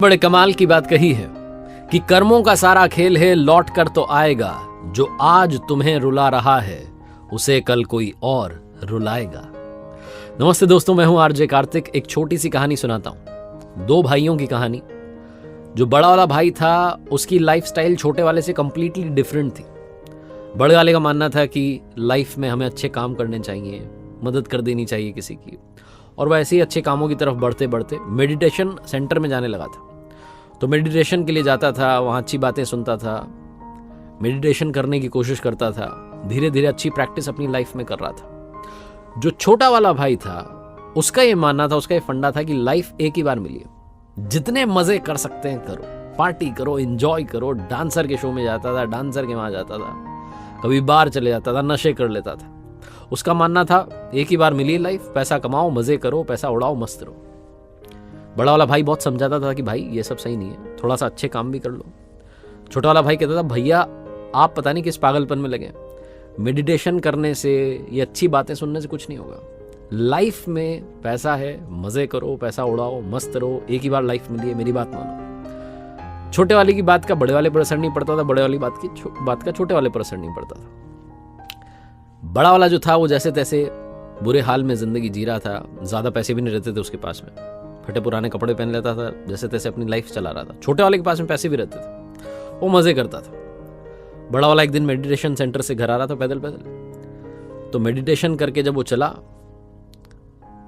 बड़े कमाल की बात कही है कि कर्मों का सारा खेल है, लौट कर तो आएगा। जो आज तुम्हें रुला रहा है उसे कल कोई और रुलाएगा। नमस्ते दोस्तों, मैं हूं आरजे कार्तिक। एक छोटी सी कहानी सुनाता हूं, दो भाइयों की कहानी। जो बड़ा वाला भाई था उसकी लाइफस्टाइल छोटे वाले से कंप्लीटली डिफरेंट थी। बड़े वाले का मानना था कि लाइफ में हमें अच्छे काम करने चाहिए, मदद कर देनी चाहिए किसी की, और वह ऐसे ही अच्छे कामों की तरफ बढ़ते बढ़ते मेडिटेशन सेंटर में जाने लगा था। तो मेडिटेशन के लिए जाता था, वहाँ अच्छी बातें सुनता था, मेडिटेशन करने की कोशिश करता था, धीरे धीरे अच्छी प्रैक्टिस अपनी लाइफ में कर रहा था। जो छोटा वाला भाई था उसका ये मानना था, उसका ये फंडा था कि लाइफ एक ही बार मिली है, जितने मजे कर सकते हैं करो, पार्टी करो, एंजॉय करो। डांसर के शो में जाता था, डांसर के वहाँ जाता था, कभी बाहर चले जाता था, नशे कर लेता था। उसका मानना था एक ही बार मिली लाइफ, पैसा कमाओ, मजे करो, पैसा उड़ाओ, मस्त रहो। बड़ा वाला भाई बहुत समझाता था कि भाई ये सब सही नहीं है, थोड़ा सा अच्छे काम भी कर लो। छोटा वाला भाई कहता था भैया आप पता नहीं किस पागलपन में लगे, मेडिटेशन करने से, ये अच्छी बातें सुनने से कुछ नहीं होगा। लाइफ में पैसा है, मजे करो, पैसा उड़ाओ, मस्त रहो, एक ही बार लाइफ मिली है, मेरी बात मानो। छोटे वाले की बात का बड़े वाले पर असर नहीं पड़ता था, बड़े वाली बात का छोटे वाले पर असर नहीं पड़ता था। बड़ा वाला जो था वो जैसे तैसे बुरे हाल में जिंदगी जी रहा था, ज्यादा पैसे भी नहीं रहते थे उसके पास में, फटे पुराने कपड़े पहन लेता था, जैसे तैसे अपनी लाइफ चला रहा था। छोटे वाले के पास में पैसे भी रहते थे, वो मजे करता था। बड़ा वाला एक दिन मेडिटेशन सेंटर से घर आ रहा था पैदल पैदल। तो मेडिटेशन करके जब वो चला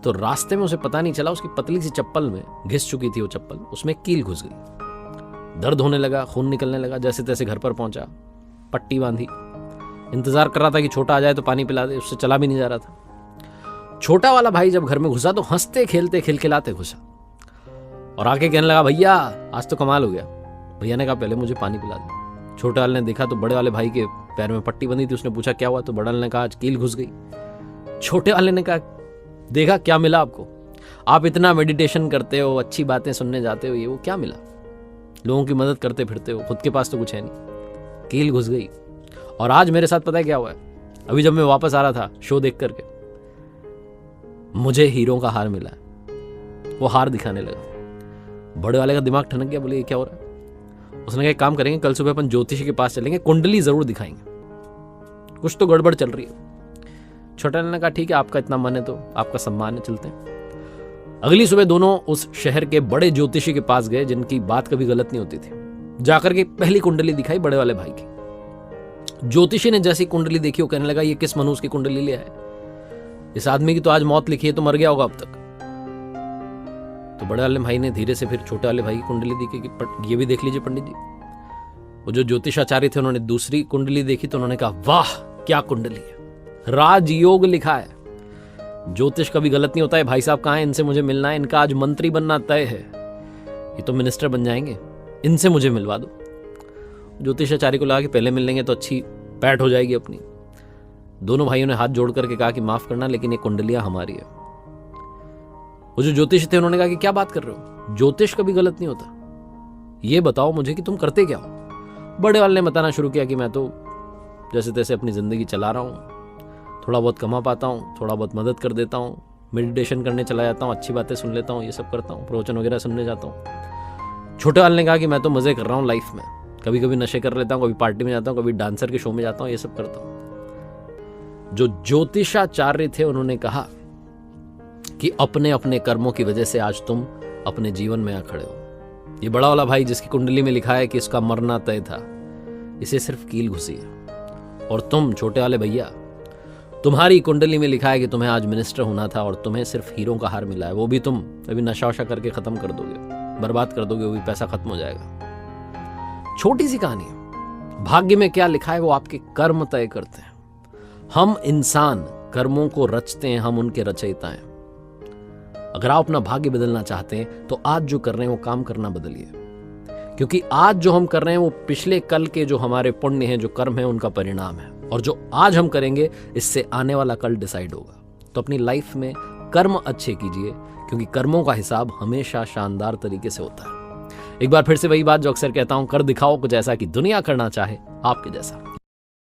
तो रास्ते में उसे पता नहीं चला, उसकी पतली सी चप्पल में घिस चुकी थी वो चप्पल, उसमें कील घुस गई। दर्द होने लगा, खून निकलने लगा। जैसे तैसे घर पर पहुंचा, पट्टी बांधी, इंतजार कर रहा था कि छोटा आ जाए तो पानी पिला दे, उससे चला भी नहीं जा रहा था। छोटा वाला भाई जब घर में घुसा तो हंसते खेलते खिलखिलाते घुसा और आके कहने लगा भैया आज तो कमाल हो गया। भैया ने कहा पहले मुझे पानी पिला दे। छोटे वाले ने देखा तो बड़े वाले भाई के पैर में पट्टी बंधी थी। उसने पूछा क्या हुआ, तो बड़े वाले ने कहा आज कील घुस गई। छोटे वाले ने कहा देखा क्या मिला आपको, आप इतना मेडिटेशन करते हो, अच्छी बातें सुनने जाते हो, ये वो क्या मिला, लोगों की मदद करते फिरते हो, खुद के पास तो कुछ है नहीं, कील घुस गई। और आज मेरे साथ पता है क्या हुआ है, अभी जब मैं वापस आ रहा था शो देख करके, मुझे हीरो का हार मिला है। वो हार दिखाने लगा। बड़े वाले का दिमाग ठनक गया, बोले ये क्या हो रहा है। उसने कहा एक काम करेंगे, कल सुबह अपन ज्योतिषी के पास चलेंगे, कुंडली जरूर दिखाएंगे, कुछ तो गड़बड़ चल रही है। छोटे ने कहा ठीक है, आपका इतना मन है तो आपका सम्मान है, चलते हैं। अगली सुबह दोनों उस शहर के बड़े ज्योतिषी के पास गए, जिनकी बात कभी गलत नहीं होती थी। जाकर के पहली कुंडली दिखाई बड़े वाले भाई की। ज्योतिषी ने जैसी कुंडली देखी वो कहने लगा ये किस मनुष्य की कुंडली लिया है, इस आदमी की तो आज मौत लिखी है, तो मर गया होगा अब तक। तो बड़े वाले भाई ने धीरे से फिर छोटे वाले भाई की कुंडली देखी कि ये भी देख लीजिए पंडित जी। वो जो ज्योतिषाचार्य थे उन्होंने दूसरी कुंडली देखी तो उन्होंने कहा वाह क्या कुंडली है, राजयोग लिखा है। ज्योतिष कभी गलत नहीं होता है। भाई साहब कहाँ है, इनसे मुझे मिलना है, इनका आज मंत्री बनना तय है, ये तो मिनिस्टर बन जाएंगे, इनसे मुझे मिलवा दो। ज्योतिषाचार्य को लगा कि पहले मिल लेंगे तो अच्छी पैठ हो जाएगी अपनी। दोनों भाइयों ने हाथ जोड़ करके कहा कि माफ करना, लेकिन ये कुंडलियां हमारी है। वो जो ज्योतिष थे उन्होंने कहा कि क्या बात कर रहे हो, ज्योतिष कभी गलत नहीं होता, ये बताओ मुझे कि तुम करते क्या हो। बड़े वाले ने बताना शुरू किया कि मैं तो जैसे तैसे अपनी जिंदगी चला रहा हूँ, थोड़ा बहुत कमा पाता हूँ, थोड़ा बहुत मदद कर देता हूँ, मेडिटेशन करने चला जाता हूँ, अच्छी बातें सुन लेता हूँ, ये सब करता हूँ, प्रवचन वगैरह सुनने जाता हूँ। छोटे वाले ने कहा कि मैं तो मजे कर रहा हूँ लाइफ में, कभी कभी नशे कर लेता हूँ, कभी पार्टी में जाता हूँ, कभी डांसर के शो में जाता हूँ, ये सब करता हूँ। जो ज्योतिषाचार्य थे उन्होंने कहा कि अपने अपने कर्मों की वजह से आज तुम अपने जीवन में आ खड़े हो। ये बड़ा वाला भाई जिसकी कुंडली में लिखा है कि इसका मरना तय था, इसे सिर्फ कील घुसी है। और तुम छोटे वाले भैया, तुम्हारी कुंडली में लिखा है कि तुम्हें आज मिनिस्टर होना था और तुम्हें सिर्फ हीरो का हार मिला है, वो भी तुम अभी नशा वशा करके खत्म कर दोगे, बर्बाद कर दोगे, वो भी पैसा खत्म हो जाएगा। छोटी सी कहानी है। भाग्य में क्या लिखा है वो आपके कर्म तय करते हैं। हम इंसान कर्मों को रचते हैं, हम उनके रचयिता हैं। अगर आप अपना भाग्य बदलना चाहते हैं तो आज जो कर रहे हैं वो काम करना बदलिए, क्योंकि आज जो हम कर रहे हैं वो पिछले कल के जो हमारे पुण्य हैं, जो कर्म है, उनका परिणाम है। और जो आज हम करेंगे इससे आने वाला कल डिसाइड होगा। तो अपनी लाइफ में कर्म अच्छे कीजिए, क्योंकि कर्मों का हिसाब हमेशा शानदार तरीके से होता है। एक बार फिर से वही बात जो अक्सर कहता हूं, कर दिखाओ कुछ ऐसा कि दुनिया करना चाहे आपके जैसा।